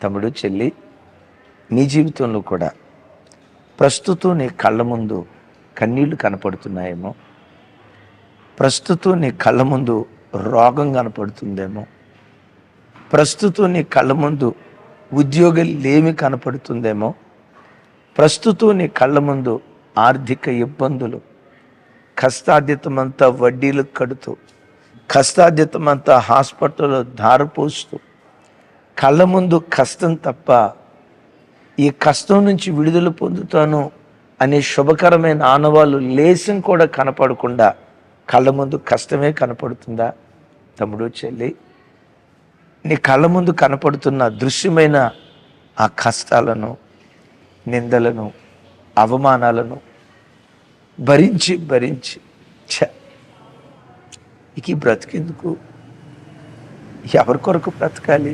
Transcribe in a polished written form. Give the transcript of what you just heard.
తమ్ముడు, చెల్లి, నీ జీవితంలో కూడా ప్రస్తుతం నీ కళ్ళ ముందు కన్నీళ్లు కనపడుతున్నాయేమో, ప్రస్తుతం నీ కళ్ళ ముందు రోగం కనపడుతుందేమో, ప్రస్తుతం నీ కళ్ళ ముందు ఉద్యోగం లేమి కనపడుతుందేమో, ప్రస్తుతం నీ కళ్ళ ముందు ఆర్థిక ఇబ్బందులు, కష్టార్జితమంతా వడ్డీలు కడుతూ, కష్టార్జితమంతా హాస్పిటల్లో ధారపోస్తూ, కళ్ళ ముందు కష్టం తప్ప ఈ కష్టం నుంచి విడుదల పొందుతాను అనే శుభకరమైన ఆనవాళ్ళు లేసం కూడా కనపడకుండా కళ్ళ ముందు కష్టమే కనపడుతుందా? తమ్ముడు, చెల్లి, నీ కళ్ళ ముందు కనపడుతున్న దృశ్యమైన ఆ కష్టాలను, నిందలను, అవమానాలను భరించి భరించి ఇక బ్రతికెందుకు? ఎవరి కొరకు బ్రతకాలి?